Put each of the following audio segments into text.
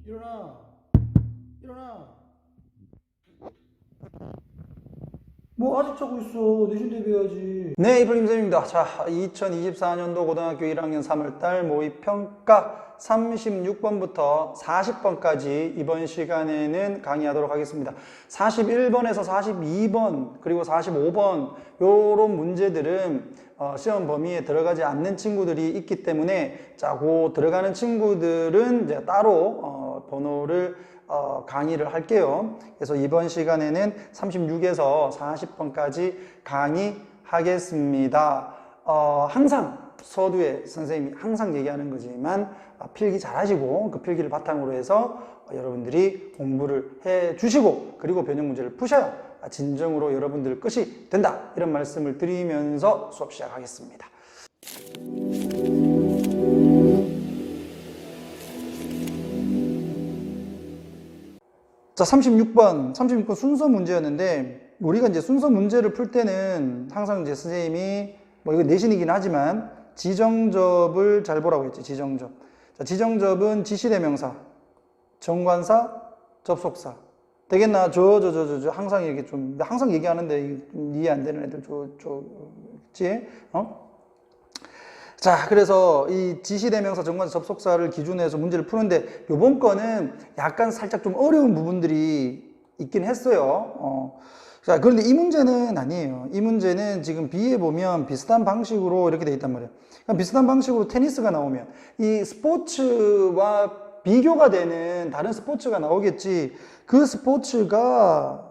일어나. 일어나. 뭐 아직 자고 있어. 내신 대비해야지. 네, 이블림쌤입니다. 자, 2024년도 고등학교 1학년 3월달 모의평가 36번부터 40번까지 이번 시간에는 강의하도록 하겠습니다. 41번에서 42번 그리고 45번 요런 문제들은 시험 범위에 들어가지 않는 친구들이 있기 때문에 그 들어가는 친구들은 이제 따로 번호를 강의를 할게요. 그래서 이번 시간에는 36에서 40번까지 강의하겠습니다. 항상 서두에 선생님이 항상 얘기하는 거지만 필기 잘 하시고 그 필기를 바탕으로 해서 여러분들이 공부를 해 주시고 그리고 변형 문제를 푸셔야 진정으로 여러분들 끝이 된다, 이런 말씀을 드리면서 수업 시작하겠습니다. 자, 36번 순서 문제였는데, 우리가 이제 순서 문제를 풀 때는 항상 이제 선생님이 이거 내신이긴 하지만 지정접을 잘 보라고 했지. 지정접. 자, 지정접은 지시대명사, 정관사, 접속사. 되겠나? 항상 이렇게 항상 얘기하는데 이해 안 되는 애들 있지? 자, 그래서 이 지시대명사, 정관사, 접속사를 기준으로 해서 문제를 푸는데, 요번 거는 약간 살짝 좀 어려운 부분들이 있긴 했어요. 자, 그런데 이 문제는 아니에요. 이 문제는 지금 B에 보면 비슷한 방식으로 이렇게 돼 있단 말이에요. 그럼 비슷한 방식으로 테니스가 나오면 이 스포츠와 비교가 되는 다른 스포츠가 나오겠지. 그 스포츠가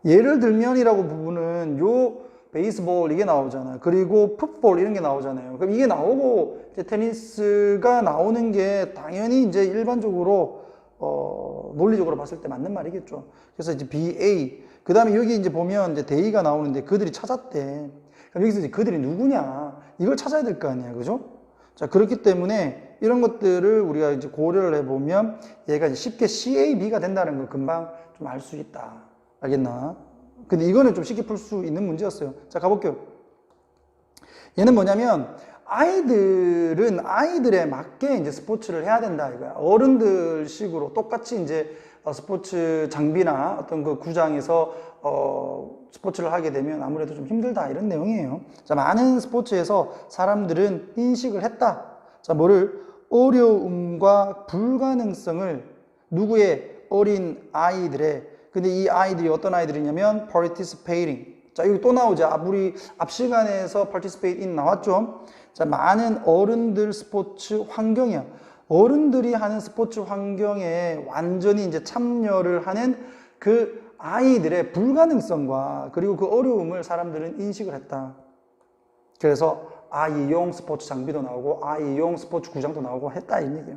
예를 들면이라고 부분은 요 베이스볼 이게 나오잖아요. 그리고 풋볼 이런 게 나오잖아요. 그럼 이게 나오고 이제 테니스가 나오는 게 당연히 이제 일반적으로 논리적으로 봤을 때 맞는 말이겠죠. 그래서 이제 BA, 그 다음에 여기 이제 보면 이제 데이가 나오는데 그들이 찾았대. 그럼 여기서 이제 그들이 누구냐 이걸 찾아야 될 거 아니야, 그죠? 자, 그렇기 때문에 이런 것들을 우리가 이제 고려를 해보면 얘가 이제 쉽게 CAB가 된다는 걸 금방 좀 알 수 있다. 알겠나? 근데 이거는 좀 쉽게 풀 수 있는 문제였어요. 자, 가볼게요. 얘는 뭐냐면 아이들은 아이들에 맞게 이제 스포츠를 해야 된다 이거야. 어른들 식으로 똑같이 이제 스포츠 장비나 어떤 그 구장에서 스포츠를 하게 되면 아무래도 좀 힘들다, 이런 내용이에요. 자, 많은 스포츠에서 사람들은 인식을 했다. 자, 뭐를? 어려움과 불가능성을 누구의? 어린 아이들의. 근데 이 아이들이 어떤 아이들이냐면 participating. 자, 여기 또 나오죠. 우리 앞 시간에서 participate in 나왔죠. 자, 많은 어른들 스포츠 환경이야. 어른들이 하는 스포츠 환경에 완전히 이제 참여를 하는 그 아이들의 불가능성과 그리고 그 어려움을 사람들은 인식을 했다. 그래서 아이용 스포츠 장비도 나오고 아이용 스포츠 구장도 나오고 했다, 이 얘기예요.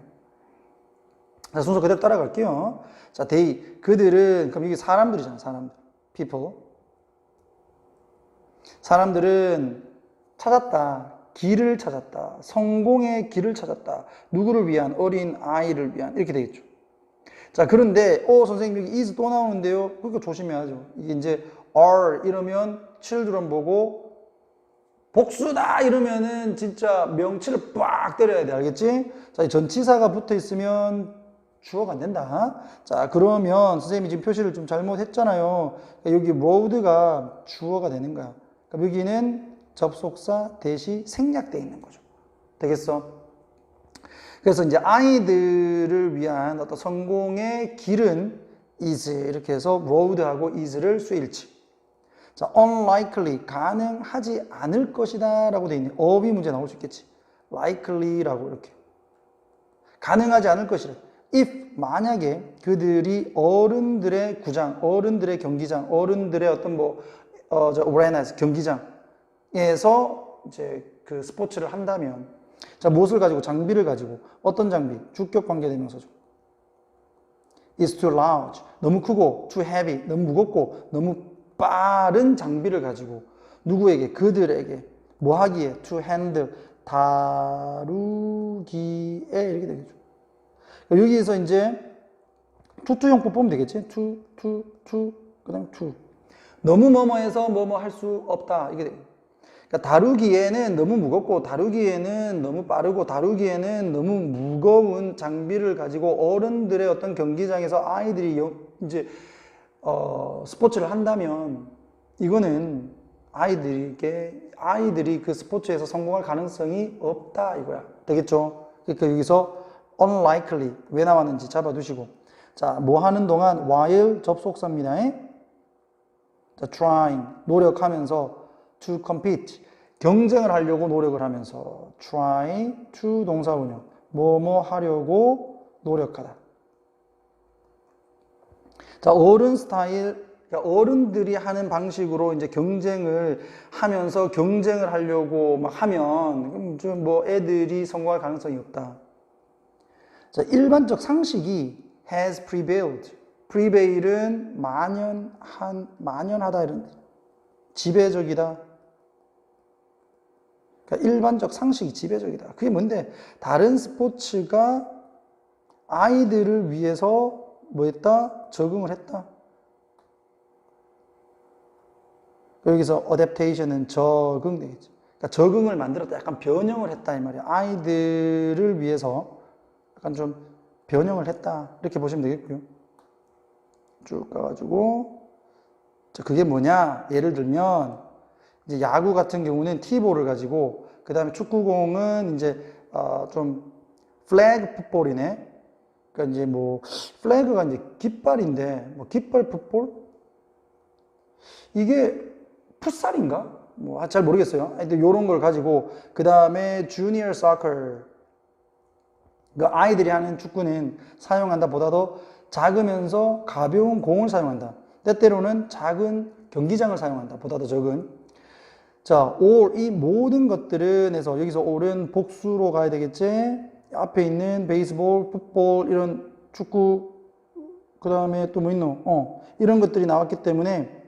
자, 순서 그대로 따라갈게요. 자, they, 그들은, 그럼 이게 사람들이잖아, 사람들. people. 사람들은 찾았다. 길을 찾았다. 성공의 길을 찾았다. 누구를 위한? 어린 아이를 위한. 이렇게 되겠죠. 자, 그런데, 선생님 여기 is 또 나오는데요. 그러니까 조심해야죠. 이게 이제 are 이러면 children 보고 복수다 이러면은 진짜 명치를 빡 때려야 돼. 알겠지? 자, 전치사가 붙어 있으면 주어가 안 된다. 자, 그러면 선생님이 지금 표시를 좀 잘못했잖아요. 여기 road가 주어가 되는 거야. 그럼 여기는 접속사 대시 생략되어 있는 거죠. 되겠어? 그래서 이제 아이들을 위한 어떤 성공의 길은 is, 이렇게 해서 road하고 is를 쇠일치. 자, unlikely, 가능하지 않을 것이다 라고 되어 있네. 어휘 문제 나올 수 있겠지. likely라고 이렇게. 가능하지 않을 것이다. if, 만약에 그들이 어른들의 구장, 어른들의 경기장, 어른들의 어떤 arenas, 경기장에서 이제 그 스포츠를 한다면, 자, 무엇을 가지고? 장비를 가지고. 어떤 장비? 주격 관계대명사죠. is too large, 너무 크고, too heavy, 너무 무겁고, 너무 빠른 장비를 가지고 누구에게? 그들에게. 뭐 하기에? to handle, 다루기에, 이렇게 되겠죠. 여기에서 이제 투투형법 보면 되겠지? 투, 그 다음에 투. 너무 뭐뭐해서 뭐뭐 할 수 없다. 이게 돼요. 그러니까 다루기에는 너무 무겁고 다루기에는 너무 빠르고 다루기에는 너무 무거운 장비를 가지고 어른들의 어떤 경기장에서 아이들이 이제 스포츠를 한다면 이거는 아이들이 그 스포츠에서 성공할 가능성이 없다 이거야. 되겠죠? 그러니까 여기서 unlikely 왜 나왔는지 잡아두시고, 자, 뭐 하는 동안 while 접속사입니다. 자, trying 노력하면서, to compete 경쟁을 하려고 노력을 하면서, try to 동사원형 뭐뭐 하려고 노력하다. 자, 어른 스타일, 그러니까 어른들이 하는 방식으로 이제 경쟁을 하면서 경쟁을 하려고 막 하면 좀 뭐 애들이 성공할 가능성이 없다. 자, 일반적 상식이 has prevailed. prevail은 만연하다 이런 지배적이다. 그러니까 일반적 상식이 지배적이다. 그게 뭔데? 다른 스포츠가 아이들을 위해서 뭐 했다? 적응을 했다. 여기서 adaptation은 적응 되겠죠. 그러니까 적응을 만들었다. 약간 변형을 했다 이 말이야. 아이들을 위해서 약간 좀 변형을 했다. 이렇게 보시면 되겠고요. 쭉 가가지고, 자, 그게 뭐냐? 예를 들면 이제 야구 같은 경우는 티볼을 가지고, 그 다음에 축구공은 이제 좀 플래그 풋볼이네. 그러니까 이제 뭐 플래그가 이제 깃발인데 뭐 깃발 풋볼? 이게 풋살인가? 뭐 잘 모르겠어요. 하여튼 요런 걸 가지고, 그 다음에 주니어 서커, 그 아이들이 하는 축구는 사용한다 보다도 작으면서 가벼운 공을 사용한다. 때때로는 작은 경기장을 사용한다 보다도 적은. 자, all 이 모든 것들은 해서 여기서 all은 복수로 가야 되겠지. 앞에 있는 베이스볼, 풋볼 이런 축구, 그 다음에 또 뭐 있노? 이런 것들이 나왔기 때문에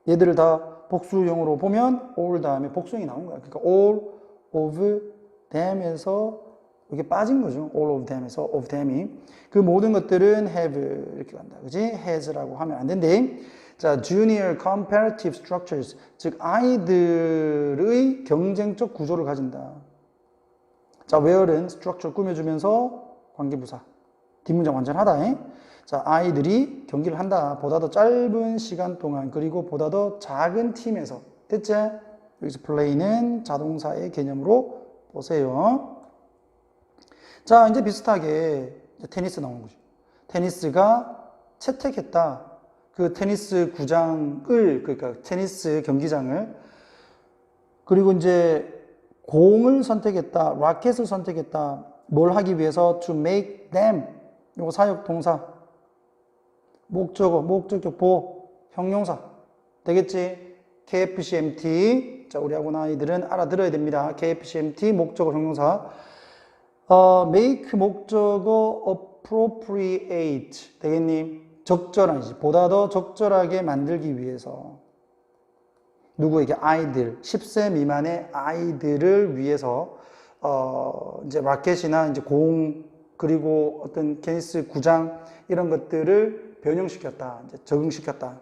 얘들을 다 복수형으로 보면 all 다음에 복수형이 나온 거야. 그러니까 all of them에서 이게 빠진 거죠. all of them에서 of them이. 그 모든 것들은 have 이렇게 간다. 그지? has라고 하면 안 된대. 자, junior comparative structures. 즉, 아이들의 경쟁적 구조를 가진다. 자, where은 structure 꾸며주면서 관계부사. 뒷문장 완전하다. 자, 아이들이 경기를 한다. 보다 더 짧은 시간 동안, 그리고 보다 더 작은 팀에서. 됐지? 여기서 play는 자동사의 개념으로 보세요. 자, 이제 비슷하게 테니스 나온 거죠. 테니스가 채택했다. 그 테니스 구장을, 그러니까 테니스 경기장을, 그리고 이제 공을 선택했다. 라켓을 선택했다. 뭘 하기 위해서? to make them. 요거 사역 동사. 목적어, 목적격 보, 형용사. 되겠지? KFCMT. 자, 우리 학원 아이들은 알아들어야 됩니다. KFCMT, 목적어, 형용사. make 목적어 appropriate 되겠니? 적절하지. 보다 더 적절하게 만들기 위해서. 누구에게? 아이들, 10세 미만의 아이들을 위해서 이제 라켓이나 이제 공, 그리고 어떤 테니스 구장 이런 것들을 변형시켰다. 이제 적응시켰다.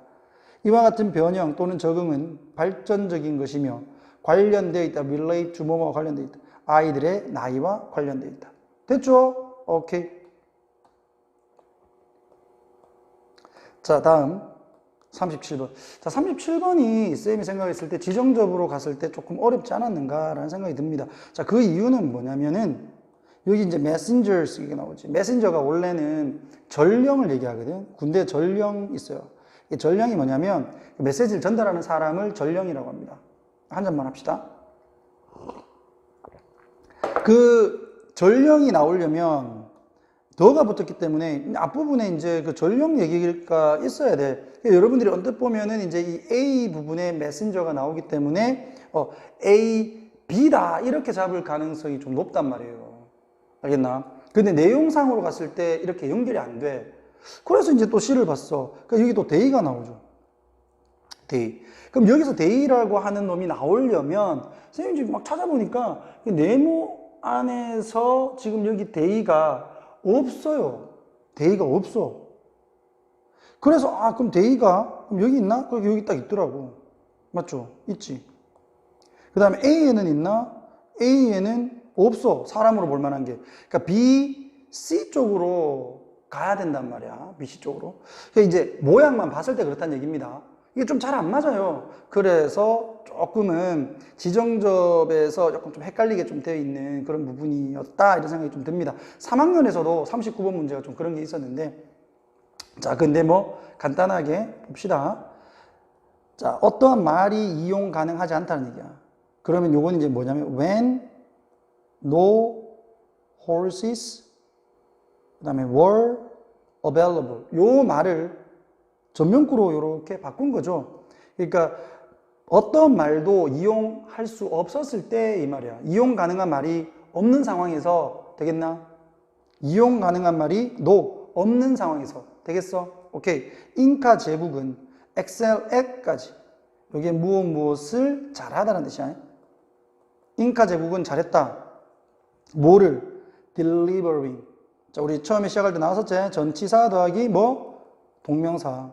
이와 같은 변형 또는 적응은 발전적인 것이며 관련되어 있다. relate to 뭐뭐와 관련되어 있다. 아이들의 나이와 관련되어 있다. 됐죠? 오케이. 자, 다음 37번. 자, 37번이 쌤이 생각했을 때 지정적으로 갔을 때 조금 어렵지 않았는가라는 생각이 듭니다. 자, 그 이유는 뭐냐면은 여기 이제 messengers 이게 나오지. 메신저가 원래는 전령을 얘기하거든. 군대 전령 있어요. 이 전령이 뭐냐면 메시지를 전달하는 사람을 전령이라고 합니다. 한 잔만 합시다. 그 전령이 나오려면 더가 붙었기 때문에 앞부분에 이제 그 전령 얘기가 있어야 돼. 여러분들이 언뜻 보면은 이제 이 A 부분에 메신저가 나오기 때문에 A, B다 이렇게 잡을 가능성이 좀 높단 말이에요. 알겠나? 근데 내용상으로 갔을 때 이렇게 연결이 안 돼. 그래서 이제 또 C를 봤어. 그러니까 여기 또 데이가 나오죠. 데이. 그럼 여기서 데이라고 하는 놈이 나오려면 선생님이 지금 막 찾아보니까 네모 안에서 지금 여기 데이가 없어요. 데이가 없어. 그래서 그럼 데이가 그럼 여기 있나? 그럼 여기 딱 있더라고. 맞죠? 있지. 그 다음에 A에는 있나? A에는 없어. 사람으로 볼 만한 게. 그러니까 B, C 쪽으로 가야 된단 말이야. B, C 쪽으로. 그러니까 이제 모양만 봤을 때 그렇다는 얘기입니다. 이게 좀 잘 안 맞아요. 그래서 조금은 지정접에서 조금 좀 헷갈리게 좀 되어 있는 그런 부분이었다. 이런 생각이 좀 듭니다. 3학년에서도 39번 문제가 좀 그런 게 있었는데, 자, 근데 뭐 간단하게 봅시다. 자, 어떠한 말이 이용 가능하지 않다는 얘기야. 그러면 요건 이제 뭐냐면 when no horses 그다음에 were available 요 말을 전면구로 이렇게 바꾼 거죠. 그러니까 어떤 말도 이용할 수 없었을 때 이 말이야. 이용 가능한 말이 없는 상황에서 되겠나? 이용 가능한 말이 no 없는 상황에서 되겠어? 오케이. 인카 제국은 엑셀까지 이게 무엇을 잘하다는 뜻이야. 인카 제국은 잘했다. 뭐를? delivering. 자, 우리 처음에 시작할 때 나왔었지? 전치사 더하기 뭐? 동명사.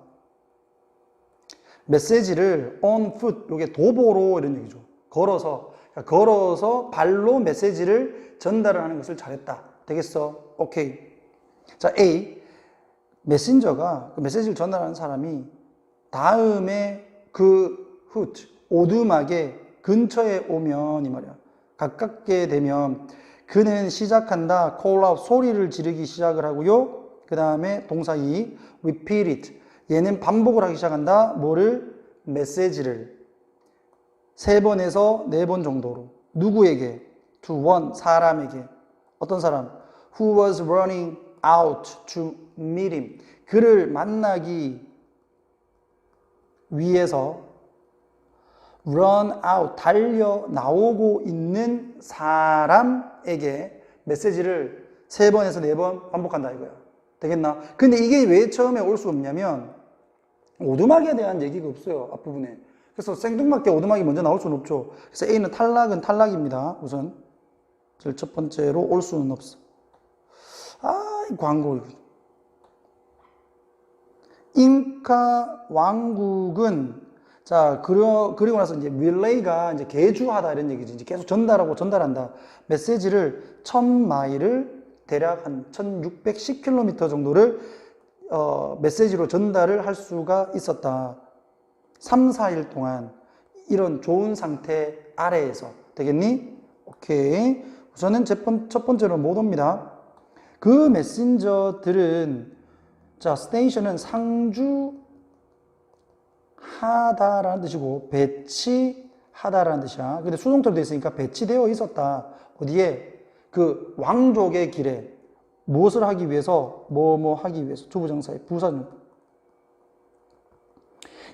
메시지를 on foot, 요게 도보로 이런 얘기죠. 걸어서 발로 메시지를 전달을 하는 것을 잘했다. 되겠어? 오케이. 자, A. 메신저가 그 메시지를 전달하는 사람이 다음에 그 foot, 오두막에 근처에 오면 이 말이야. 가깝게 되면 그는 시작한다. call out, 소리를 지르기 시작을 하고요. 그 다음에 동사 2, repeat it. 얘는 반복을 하기 시작한다. 뭐를? 메시지를 3번에서 4번 정도로. 누구에게? to one, 사람에게. 어떤 사람? who was running out to meet him. 그를 만나기 위해서 run out, 달려 나오고 있는 사람에게 메시지를 3번에서 4번 반복한다 이거야. 되겠나? 근데 이게 왜 처음에 올 수 없냐면 오두막에 대한 얘기가 없어요. 앞부분에. 그래서 생뚱맞게 오두막이 먼저 나올 수는 없죠. 그래서 A는 탈락은 탈락입니다. 우선 제일 첫 번째로 올 수는 없어. 이 광고 이거. 잉카 왕국은 자, 그리고 나서 이제 릴레이가 이제 계주하다 이런 얘기지. 이제 계속 전달하고 전달한다. 메시지를 1000마일을 대략 한 1610km 정도를 메시지로 전달을 할 수가 있었다. 3, 4일 동안 이런 좋은 상태 아래에서 되겠니? 오케이. 우선은 첫 번째로 못 옵니다. 그 메신저들은 자, 스테이션은 상주하다라는 뜻이고 배치하다라는 뜻이야. 근데 수동태로 되어 있으니까 배치되어 있었다. 어디에? 그 왕족의 길에 무엇을 하기 위해서? 뭐뭐 하기 위해서. 주부정사의 부사는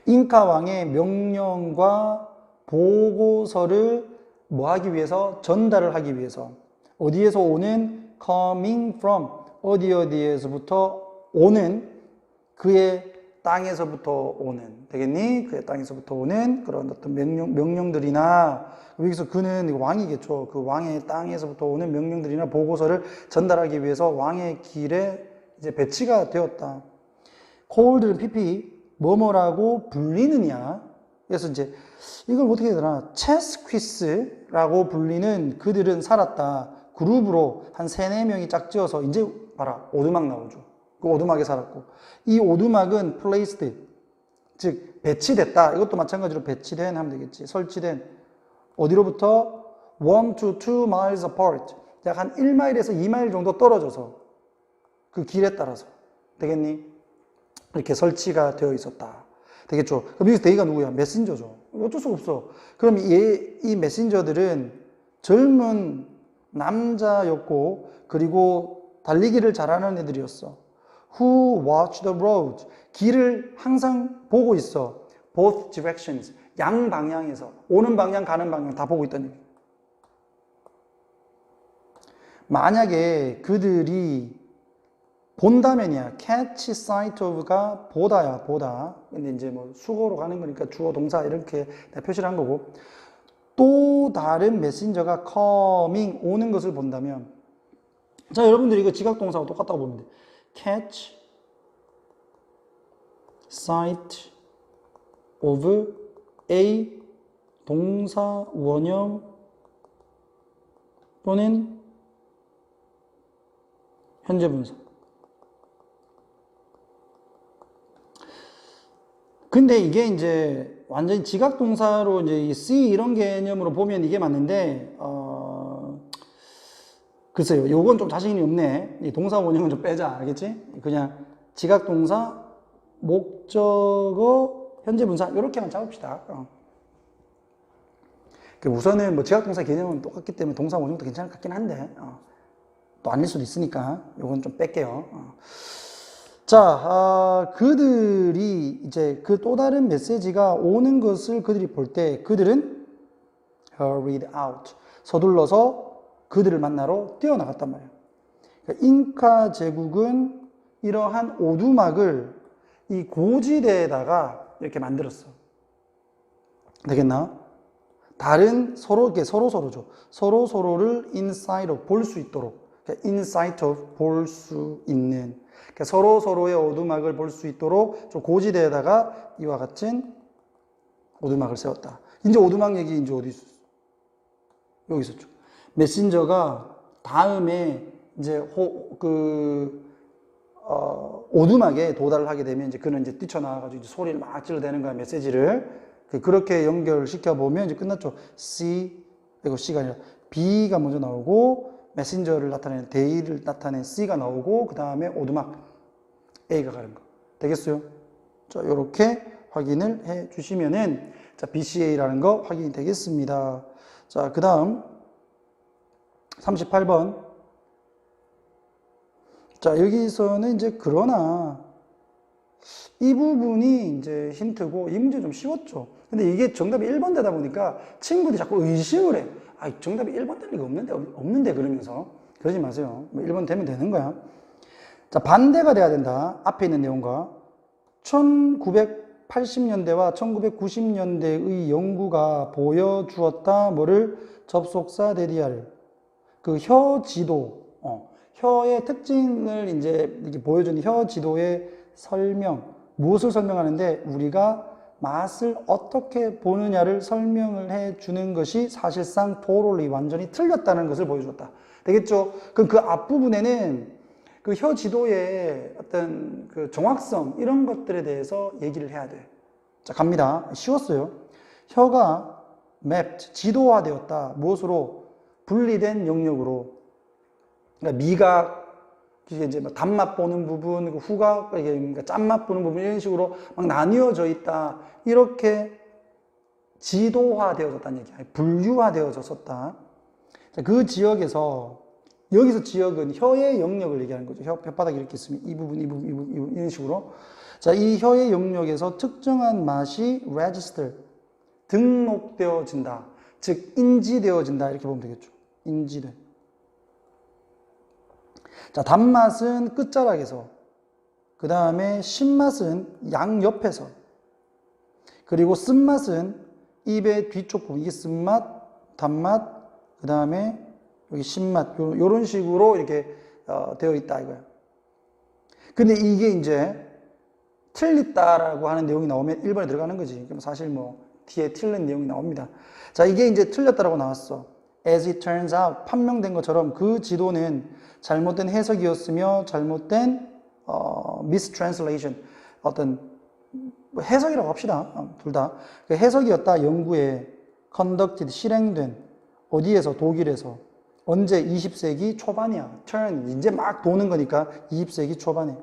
잉카 왕의 명령과 보고서를 뭐 하기 위해서? 전달을 하기 위해서. 어디에서 오는? coming from. 어디에서부터 오는? 그의 땅에서부터 오는. 되겠니? 그의 땅에서부터 오는 그런 어떤 명령들이나, 여기서 그는 왕이겠죠. 그 왕의 땅에서부터 오는 명령들이나 보고서를 전달하기 위해서 왕의 길에 이제 배치가 되었다. cold는 PP, 뭐뭐라고 불리느냐. 그래서 이제 이걸 어떻게 해야 되나? 체스퀴스라고 불리는 그들은 살았다. 그룹으로 한 3, 4명이 짝지어서 이제 봐라. 오두막 나오죠. 그 오두막에 살았고. 이 오두막은 placed, 즉 배치됐다. 이것도 마찬가지로 배치된 하면 되겠지. 설치된. 어디로부터? 1 to 2 miles apart. 약 한 1마일에서 2마일 정도 떨어져서 그 길에 따라서. 되겠니? 이렇게 설치가 되어 있었다. 되겠죠? 그럼 여기서 대기가 누구야? 메신저죠. 어쩔 수가 없어. 그럼 이 메신저들은 젊은 남자였고, 그리고 달리기를 잘하는 애들이었어. Who watch the road. 길을 항상 보고 있어. Both directions. 양 방향에서. 오는 방향, 가는 방향 다 보고 있다는 얘기. 만약에 그들이 본다면이야. catch sight of가 보다야, 보다. 근데 이제 뭐 수거로 가는 거니까 주어, 동사 이렇게 표시를 한 거고. 또 다른 메신저가 coming, 오는 것을 본다면. 자, 여러분들이 이거 지각동사하고 똑같다고 보면 돼. catch sight of a 동사 원형 또는 현재 분사. 근데 이게 이제 완전히 지각 동사로 이제 이 see 이런 개념으로 보면 이게 맞는데, 글쎄요. 요건 좀 자신이 없네. 이 동사 원형은 좀 빼자. 알겠지? 그냥 지각 동사, 목적어, 현재 분사, 이렇게만 잡읍시다. 우선은 뭐 지각 동사 개념은 똑같기 때문에 동사 원형도 괜찮을 것 같긴 한데, 또 아닐 수도 있으니까 요건 좀 뺄게요. 자, 그들이 이제 그 또 다른 메시지가 오는 것을 그들이 볼 때 그들은 hurried out. 서둘러서 그들을 만나러 뛰어나갔단 말이에요. 그러니까 잉카 제국은 이러한 오두막을 이 고지대에다가 이렇게 만들었어. 되겠나? 다른 서로죠. 서로를 inside of 볼 수 있도록. 그러니까 inside of 볼 수 있는. 그러니까 서로의 오두막을 볼 수 있도록 좀 고지대에다가 이와 같은 오두막을 세웠다. 이제 오두막 얘기 이제 어디 있었어? 여기 있었죠. 메신저가 다음에 이제 오두막에 도달을 하게 되면 이제 그는 이제 뛰쳐나와가지고 이제 소리를 막 질러대는 거야, 메시지를. 그렇게 연결시켜 보면 이제 끝났죠. C, 이거 C가 아니라 B가 먼저 나오고, 메신저를 나타내는 데이를 나타낸 C가 나오고, 그 다음에 오두막 A가 가는 거. 되겠어요? 자, 요렇게 확인을 해 주시면은, 자, BCA라는 거 확인이 되겠습니다. 자, 그 다음, 38번. 자, 여기서는 이제 그러나 이 부분이 이제 힌트고 이 문제 좀 쉬웠죠. 근데 이게 정답이 1번 되다 보니까 친구들이 자꾸 의심을 해. 아, 정답이 1번 될 리가 없는데 그러면서 그러지 마세요. 뭐 1번 되면 되는 거야. 자, 반대가 돼야 된다. 앞에 있는 내용과 1980년대와 1990년대의 연구가 보여주었다. 뭐를? 접속사 데디아를. 그 혀 지도, 혀의 특징을 이제 이렇게 보여주는 혀 지도의 설명, 무엇을 설명하는데 우리가 맛을 어떻게 보느냐를 설명을 해 주는 것이 사실상 totally 완전히 틀렸다는 것을 보여줬다. 되겠죠? 그럼 그 앞부분에는 그 혀 지도의 어떤 그 정확성, 이런 것들에 대해서 얘기를 해야 돼. 자, 갑니다. 쉬웠어요. 혀가 mapped, 지도화되었다. 무엇으로? 분리된 영역으로. 그러니까 미각, 이제 뭐 단맛 보는 부분, 후각, 그러니까 짠맛 보는 부분, 이런 식으로 막 나뉘어져 있다. 이렇게 지도화되어졌다는 얘기야. 분류화되어졌었다. 그 지역에서, 여기서 지역은 혀의 영역을 얘기하는 거죠. 혓바닥이 이렇게 있으면 이 부분, 이런 식으로. 자, 이 혀의 영역에서 특정한 맛이 register, 등록되어진다. 즉, 인지되어진다. 이렇게 보면 되겠죠. 인지돼. 자, 단맛은 끝자락에서, 그 다음에 신맛은 양옆에서, 그리고 쓴맛은 입의 뒤쪽 부분, 이게 쓴맛, 단맛, 그 다음에 여기 신맛, 요런 식으로 이렇게 되어 있다 이거야. 근데 이게 이제 틀렸다라고 하는 내용이 나오면 1번에 들어가는 거지. 그럼 사실 뭐 뒤에 틀린 내용이 나옵니다. 자, 이게 이제 틀렸다라고 나왔어. As it turns out, 판명된 것처럼 그 지도는 잘못된 해석이었으며 잘못된 mistranslation, 어떤 해석이라고 합시다. 둘 다. 그 해석이었다. 연구에 conducted, 실행된, 어디에서? 독일에서. 언제? 20세기 초반이야. turn, 이제 막 도는 거니까 20세기 초반에.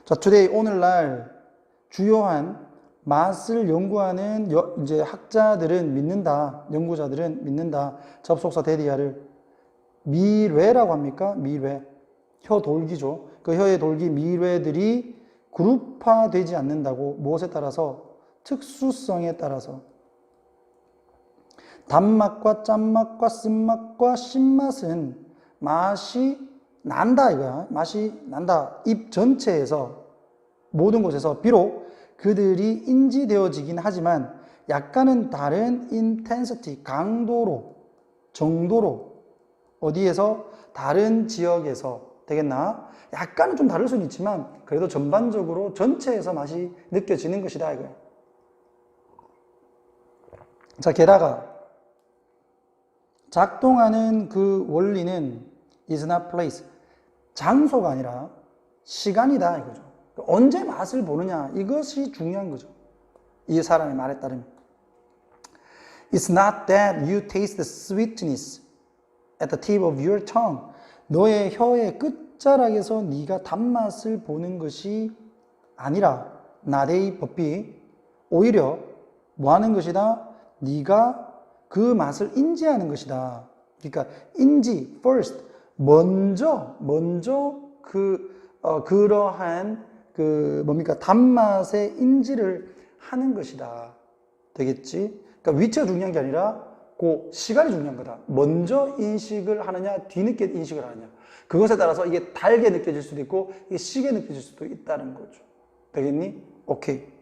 자, today, 오늘날 주요한 맛을 연구하는 이제 학자들은 믿는다. 연구자들은 믿는다. 접속사 데디아를 미뢰라고 합니까? 미뢰. 혀 돌기죠. 그 혀의 돌기 미뢰들이 그룹화되지 않는다고. 무엇에 따라서? 특수성에 따라서. 단맛과 짠맛과 쓴맛과 신맛은 맛이 난다 이거야. 맛이 난다. 입 전체에서, 모든 곳에서 비록 그들이 인지되어지긴 하지만 약간은 다른 intensity, 강도로, 정도로, 어디에서? 다른 지역에서. 되겠나? 약간은 좀 다를 수는 있지만 그래도 전반적으로 전체에서 맛이 느껴지는 것이다 이거야. 자, 게다가 작동하는 그 원리는 is not place. 장소가 아니라 시간이다 이거죠. 언제 맛을 보느냐 이것이 중요한 거죠. 이 사람의 말에 따르면 It's not that you taste the sweetness at the tip of your tongue. 너의 혀의 끝자락에서 네가 단맛을 보는 것이 아니라 not A but B. 오히려 뭐 하는 것이다? 네가 그 맛을 인지하는 것이다. 그러니까 인지, first, 먼저 그러한 뭡니까? 단맛의 인지를 하는 것이다. 되겠지? 그러니까 위치가 중요한 게 아니라 그 시간이 중요한 거다. 먼저 인식을 하느냐, 뒤늦게 인식을 하느냐. 그것에 따라서 이게 달게 느껴질 수도 있고, 이게 시게 느껴질 수도 있다는 거죠. 되겠니? 오케이.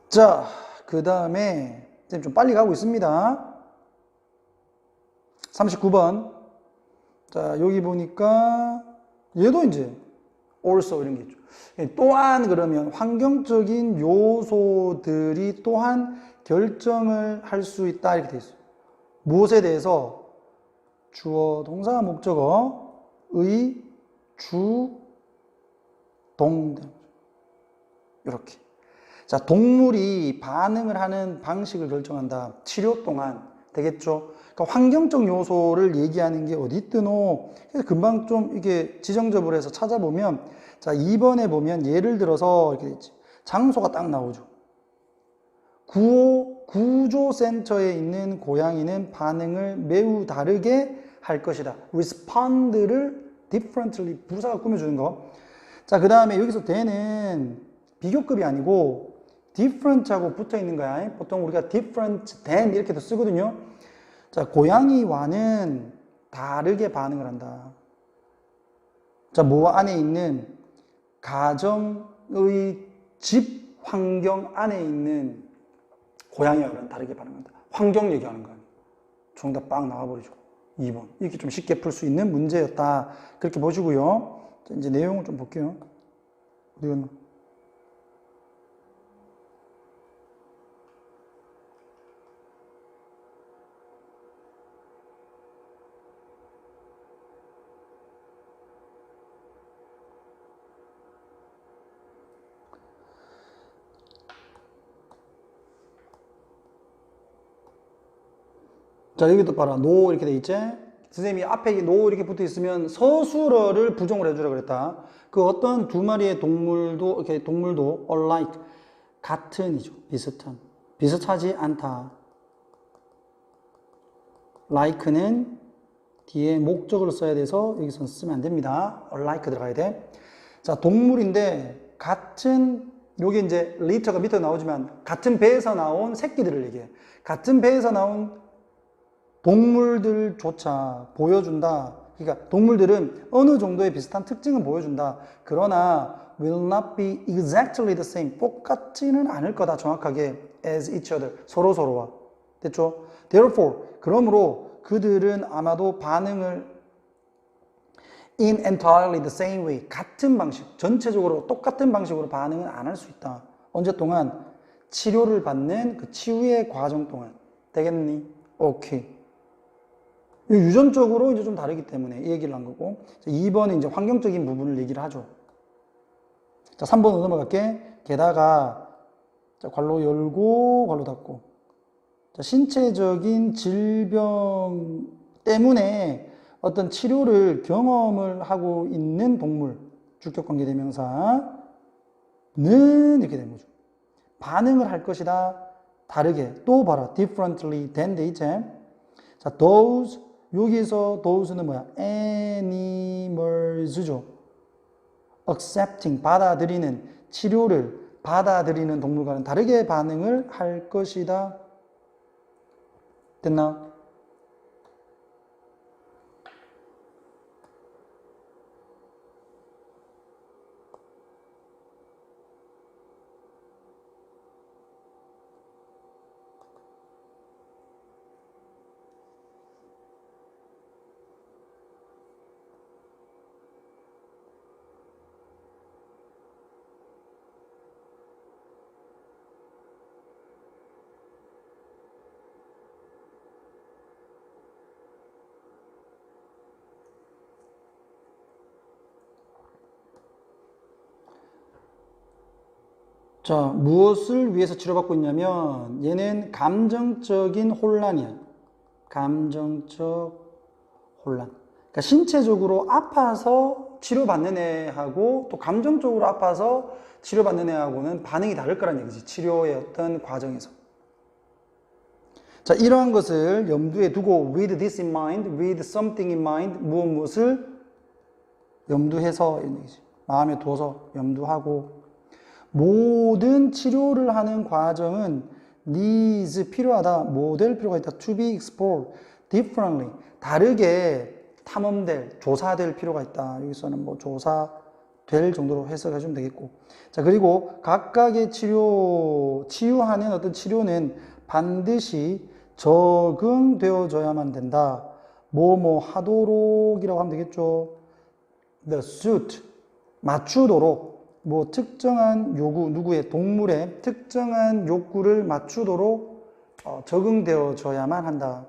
자, 그 다음에 좀 빨리 가고 있습니다. 39번. 자, 여기 보니까 얘도 이제 also 이런 게 있죠. 또한 그러면 환경적인 요소들이 또한 결정을 할 수 있다 이렇게 돼 있어요. 무엇에 대해서? 주어, 동사, 목적어의 주, 동 이렇게. 자, 동물이 반응을 하는 방식을 결정한다. 치료 동안 되겠죠. 그러니까 환경적 요소를 얘기하는 게 어디 있드노? 그래서 금방 좀 이게 지정접을 해서 찾아보면, 자, 2번에 보면 예를 들어서 이렇게 있지. 장소가 딱 나오죠. 구조센터에 있는 고양이는 반응을 매우 다르게 할 것이다. respond를 differently 부사가 꾸며주는 거. 자, 그 다음에 여기서 the는 비교급이 아니고 different하고 붙어 있는 거야. 보통 우리가 different than 이렇게도 쓰거든요. 자, 고양이와는 다르게 반응을 한다. 자, 뭐 안에 있는 가정의 집 환경 안에 있는 고양이와는 다르게 반응한다. 환경 얘기하는 거 아니에요. 정답 빵 나와버리죠. 2번. 이렇게 좀 쉽게 풀 수 있는 문제였다. 그렇게 보시고요. 자, 이제 내용을 좀 볼게요. 어디 갔나? 자, 여기도 봐라. 노 이렇게 돼 있지? 선생님이 앞에 노 이렇게 붙어 있으면 서술어를 부정을 해주라 그랬다. 그 어떤 두 마리의 동물도, 이렇게 동물도 alike, 같은이죠. 비슷한. 비슷하지 않다. like는 뒤에 목적어를 써야 돼서 여기서 쓰면 안 됩니다. alike 들어가야 돼. 자, 동물인데 같은, 요게 이제 리터가 밑에 나오지만 같은 배에서 나온 새끼들을 얘기해. 같은 배에서 나온 동물들조차 보여준다. 그러니까 동물들은 어느 정도의 비슷한 특징은 보여준다. 그러나 will not be exactly the same. 똑같지는 않을 거다. 정확하게 as each other. 서로서로와. 됐죠? Therefore, 그러므로 그들은 아마도 반응을 in entirely the same way. 같은 방식, 전체적으로 똑같은 방식으로 반응은 안 할 수 있다. 언제 동안? 치료를 받는 그 치유의 과정 동안. 되겠니? 오케이. 유전적으로 이제 좀 다르기 때문에 이 얘기를 한 거고. 2번은 이제 환경적인 부분을 얘기를 하죠. 자, 3번으로 넘어갈게. 게다가, 자, 괄호 열고, 괄호 닫고. 자, 신체적인 질병 때문에 어떤 치료를 경험을 하고 있는 동물, 주격관계대명사는 이렇게 된 거죠. 반응을 할 것이다. 다르게. 또 봐라. differently than 돼 있지. 자, those. 여기서 those는 뭐야? animals죠. accepting, 받아들이는, 치료를 받아들이는 동물과는 다르게 반응을 할 것이다. 됐나? 자, 무엇을 위해서 치료받고 있냐면 얘는 감정적인 혼란이야. 감정적 혼란. 그러니까 신체적으로 아파서 치료받는 애하고 또 감정적으로 아파서 치료받는 애하고는 반응이 다를 거란 얘기지. 치료의 어떤 과정에서. 자, 이러한 것을 염두에 두고 with this in mind, with something in mind, 무엇을 염두해서 이런 얘기지. 마음에 두어서 염두하고 모든 치료를 하는 과정은 needs 필요하다, 모델 필요가 있다, to be explored differently 다르게 탐험될, 조사될 필요가 있다. 여기서는 뭐 조사될 정도로 해석해 주면 되겠고. 자, 그리고 각각의 치유하는 어떤 치료는 반드시 적응되어져야만 된다. 뭐뭐 하도록이라고 하면 되겠죠. The suit, 맞추도록, 뭐 특정한 요구, 누구의 동물의 특정한 욕구를 맞추도록 적응되어져야만 한다.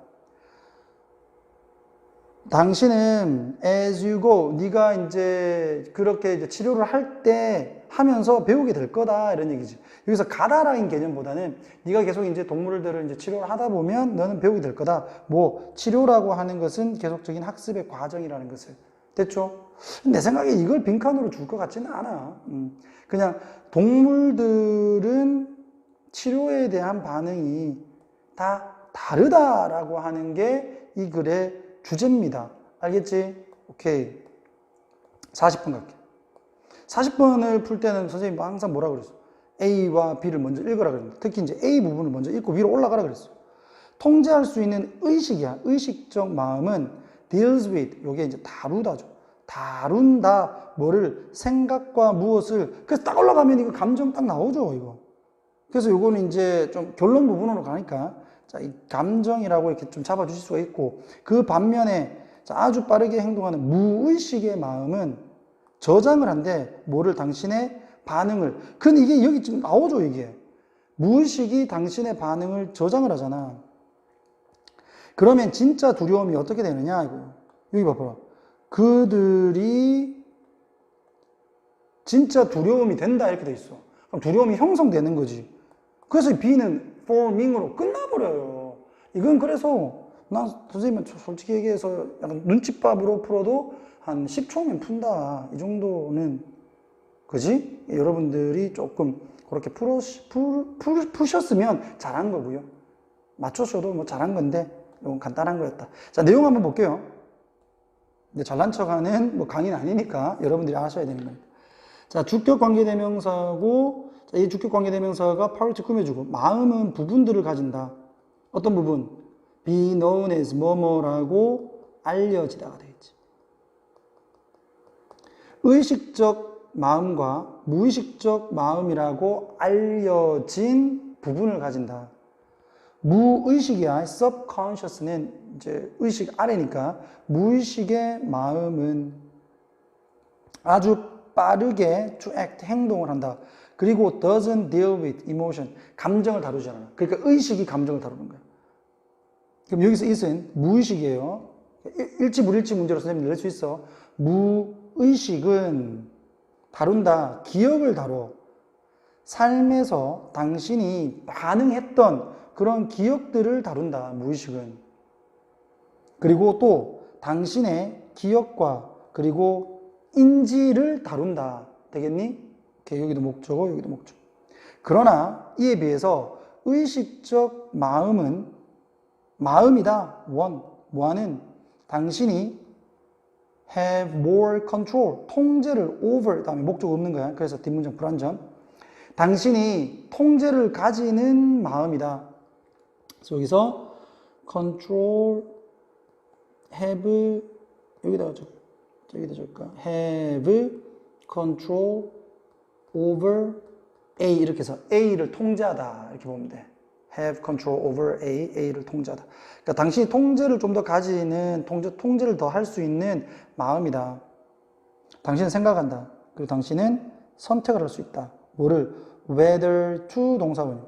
당신은 as you go, 네가 이제 그렇게 이제 치료를 할 때 하면서 배우게 될 거다 이런 얘기지. 여기서 가다라는 개념보다는 네가 계속 이제 동물들을 이제 치료를 하다 보면 너는 배우게 될 거다. 뭐 치료라고 하는 것은 계속적인 학습의 과정이라는 것을. 됐죠? 내 생각에 이걸 빈칸으로 줄 것 같지는 않아. 그냥 동물들은 치료에 대한 반응이 다 다르다라고 하는 게 이 글의 주제입니다. 알겠지? 오케이. 40분 갈게. 40번을 풀 때는 선생님이 항상 뭐라 그랬어? A와 B를 먼저 읽으라 그랬는데 특히 이제 A 부분을 먼저 읽고 위로 올라가라 그랬어. 통제할 수 있는 의식이야. 의식적 마음은 deals with, 요게 이제 다루다죠. 다룬다. 뭐를, 생각과 무엇을. 그래서 딱 올라가면 이거 감정 딱 나오죠, 이거. 그래서 요거는 이제 좀 결론 부분으로 가니까 자, 이 감정이라고 이렇게 좀 잡아주실 수가 있고, 그 반면에 자, 아주 빠르게 행동하는 무의식의 마음은 저장을 한대. 뭐를, 당신의 반응을. 근데 이게 여기 지금 나오죠, 이게. 무의식이 당신의 반응을 저장을 하잖아. 그러면 진짜 두려움이 어떻게 되느냐, 이거. 여기 봐봐라. 그들이 진짜 두려움이 된다, 이렇게 돼 있어. 그럼 두려움이 형성되는 거지. 그래서 B는 forming으로 끝나버려요. 이건 그래서 난 선생님은 솔직히 얘기해서 약간 눈칫밥으로 풀어도 한 10초면 푼다. 이 정도는, 그지? 여러분들이 조금 그렇게 푸셨으면 잘한 거고요. 맞추셔도 뭐 잘한 건데, 이건 간단한 거였다. 자, 내용 한번 볼게요. 근데 잘난 척하는 뭐 강의는 아니니까 여러분들이 아셔야 되는 겁니다. 자, 주격 관계대명사고, 자, 이 주격 관계대명사가 파트 꾸며주고, 마음은 부분들을 가진다. 어떤 부분? be known as 뭐뭐라고 알려지다가 되겠지. 의식적 마음과 무의식적 마음이라고 알려진 부분을 가진다. 무의식이야. subconscious는 이제 의식 아래니까 무의식의 마음은 아주 빠르게 to act, 행동을 한다. 그리고 doesn't deal with emotion, 감정을 다루지 않아. 그러니까 의식이 감정을 다루는 거야. 그럼 여기서 it은 무의식이에요. 일치 불일치 문제로 선생님 낼 수 있어. 무의식은 다룬다. 기억을 다뤄. 삶에서 당신이 반응했던 그런 기억들을 다룬다. 무의식은. 그리고 또 당신의 기억과 그리고 인지를 다룬다. 되겠니? 오케이, 여기도 목적어, 여기도 목적. 그러나 이에 비해서 의식적 마음은 마음이다. 뭐하는? 당신이 have more control, 통제를 over, 다음에 목적 없는 거야. 그래서 뒷문장 불완전. 당신이 통제를 가지는 마음이다. 그래서 여기서 control, have, 여기다가 여기다 줄까? have control over A, 이렇게 해서 A를 통제하다 이렇게 보면 돼. have control over A, A를 통제하다. 그러니까 당신이 통제를 좀 더 가지는, 통제를 더 할 수 있는 마음이다. 당신은 생각한다. 그리고 당신은 선택을 할 수 있다. 뭐를? whether to 동사원.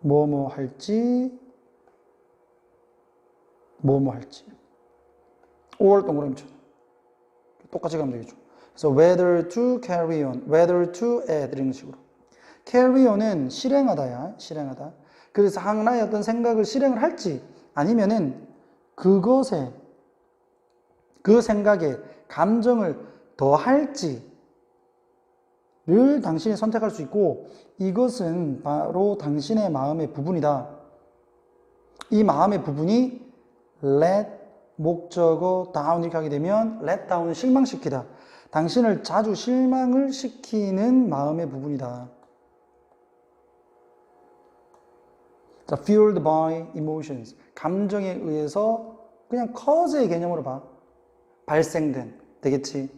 뭐뭐 할지, 뭐뭐 할지. 5월 동그라미 쳐. 똑같이 가면 되겠죠. 그래서 whether to carry on, whether to add 이런 식으로. carry on은 실행하다야, 실행하다. 그래서 하나의 어떤 생각을 실행을 할지 아니면은 그것에 그 생각에 감정을 더할지를 당신이 선택할 수 있고 이것은 바로 당신의 마음의 부분이다. 이 마음의 부분이 let 목적어 down 이렇게 하게 되면 let down은 실망시키다. 당신을 자주 실망을 시키는 마음의 부분이다. 자, fueled by emotions. 감정에 의해서 그냥 cause의 개념으로 봐. 발생된. 되겠지?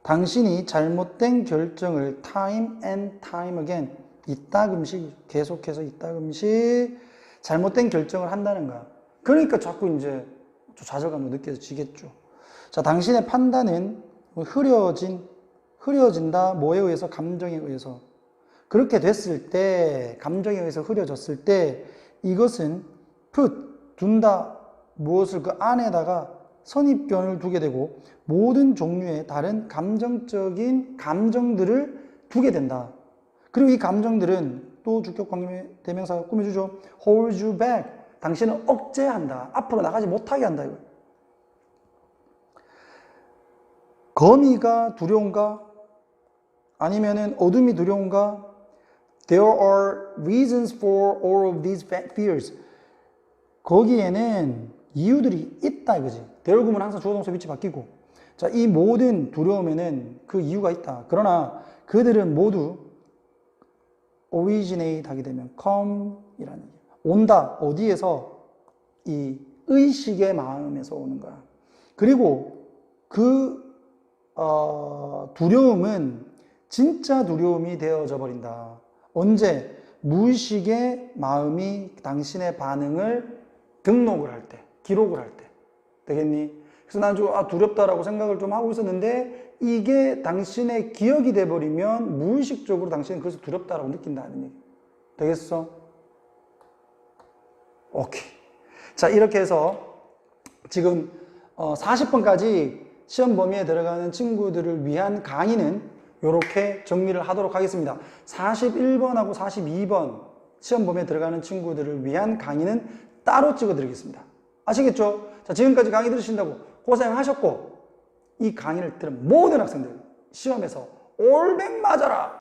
당신이 잘못된 결정을 time and time again. 이따금씩, 계속해서 이따금씩 잘못된 결정을 한다는 거야. 그러니까 자꾸 이제 좌절감도 느껴지겠죠. 자, 당신의 판단은 흐려진다. 뭐에 의해서? 감정에 의해서. 그렇게 됐을 때, 감정에 의해서 흐려졌을 때, 이것은 둔다. 무엇을 그 안에다가 선입견을 두게 되고, 모든 종류의 다른 감정적인 감정들을 두게 된다. 그리고 이 감정들은 또 주격 관계 대명사가 꾸며주죠. hold you back. 당신을 억제한다. 앞으로 나가지 못하게 한다. 이거. 거미가 두려운가? 아니면은 어둠이 두려운가? There are reasons for all of these fears. 거기에는 이유들이 있다 이거지. there 구문 항상 주어 동사 위치 바뀌고. 자, 이 모든 두려움에는 그 이유가 있다. 그러나 그들은 모두 originate 하게 되면 come 이라는 얘기야. 온다. 어디에서? 이 의식의 마음에서 오는 거야. 그리고 그 두려움은 진짜 두려움이 되어져 버린다. 언제? 무의식의 마음이 당신의 반응을 등록을 할 때, 기록을 할 때. 되겠니? 그래서 난 좀 두렵다라고 생각을 좀 하고 있었는데 이게 당신의 기억이 돼버리면 무의식적으로 당신은 그래서 두렵다라고 느낀다는 얘기. 되겠어? 오케이. 자, 이렇게 해서 지금 40번까지 시험 범위에 들어가는 친구들을 위한 강의는 이렇게 정리를 하도록 하겠습니다. 41번하고 42번 시험 범위에 들어가는 친구들을 위한 강의는 따로 찍어 드리겠습니다. 아시겠죠? 자, 지금까지 강의 들으신다고 고생하셨고 이 강의를 들은 모든 학생들 시험에서 올백 맞아라!